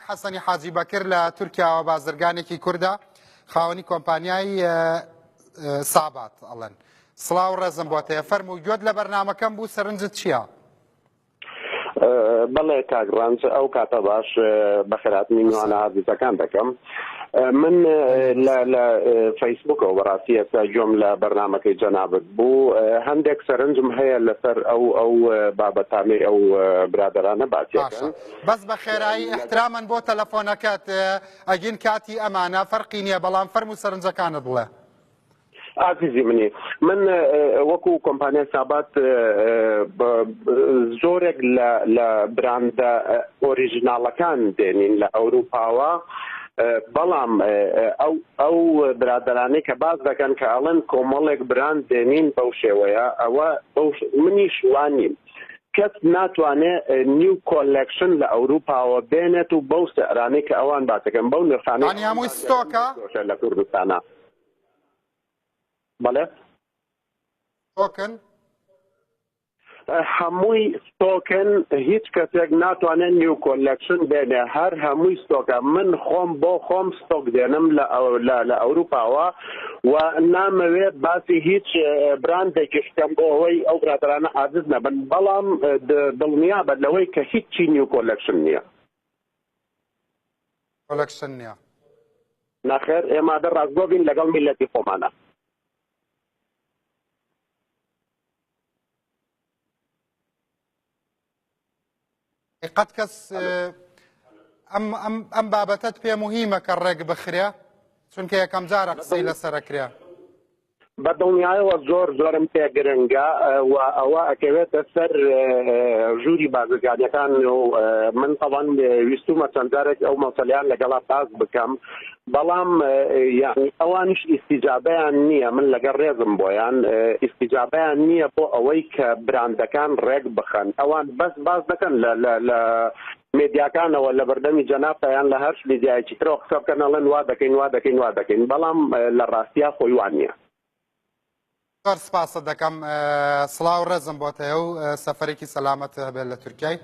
حەسەنی حاجی بەکر لە تورکیاوە بازرگانێکی کوردە خاوەنی کۆمپانیای سابات ئەڵێن. سڵاو ڕێزم بۆتەیە فەرموو گوێت لە بەرنامەکەم بوو سەرنجت چییە؟ بەڵێ کاگڕانج ئەو کاتە باش بەخێراتنی میوانە هازیزەکان دەکەم. من لە فەیسبوکەوە بەڕاستی ئێستا گوێم لە بەرنامەکەی جەنابەت بوو هەندێک سەرنجم هەیە لەسەر ئەو بابەتانەی ئەو برادرانە باسیەکەن. بەس بە خێرایی احترامەن بۆ تەلەفۆنەکەت ئەگین کاتی ئەمانە فەرقی نییە بەڵام فەرموو سەرنجەکانت بڵێ. ئازیزی منی من وەکو کۆمپانیای سابات زۆرێک لە براندە ئۆریژیناڵەکان دێنین لە ئەوروپاوە، بەڵام ئەو برادرانەی کە باز دەکەن کە ئەڵێن کۆمەڵێک براند دێنین بەو شێوەیە ئەوە منیش وانیم. کەس ناتوانێت نیو کۆلێکشن لە ئەوروپاوە بێنێت و بەو سەرانەی کە ئەوان باسەکەن بەو نرخانەی هەمووی ستۆکە لە کوردستانە. بەڵێ ستۆکن هەمووی ستۆکن، هیچ کەسێک ناتوانێت نیو کۆلێکشن بێنێ، هەر هەمووی ستۆکە. من خۆم بۆ خۆم ستۆک دێنم لە ئەوروپاوە و نامەوێت باسی هیچ براندێکی شتم بۆ ئەوەی ئەو برادرانە عاجز نەبن، بەڵام دڵنیابەت لەوەی کە هیچی نیو کۆلێکشن نییە. کۆلێکشن نییە ناخێر ئێمە ڕاستگۆ بین لەگەڵ میلەتی خۆمانە. قەت کەس ئەم بابەتت پێ مهمە کە ڕێک بخرێ چونکە یەکەم جارە قسەی لەسەرەکرێ. بەدڵنیایەوە زۆرم پێ گرنگە و ئەوە ئەکەوێتە سەر ژووری بازرگانیەکان و من تەوان ویستومە چەند جارێک ئەو مەسەلیان لەگەڵا باز بکەم، بەڵام یعنی ئەوانش ئیستیجابەیان نییە. من لەگەڵ ڕێزم بۆیان ئیستیجابەیان نییە بۆ ئەوەی کە براندەکان ڕێک بخەن. ئەوان بەس باز دەکەن لە مێدیاکانەوە لە بەردەمی جەنابیان لە هەر میدیایەکی ترەوە قسە بکەن ئەڵێن وا دەکەین، بەڵام لە ڕاستیا خۆی وان نییە. زۆر سپاسە دەکەم. سڵاو ڕێزم بۆتەیە و سەفەرێکی سەلامەت هەبێت لە تورکیای.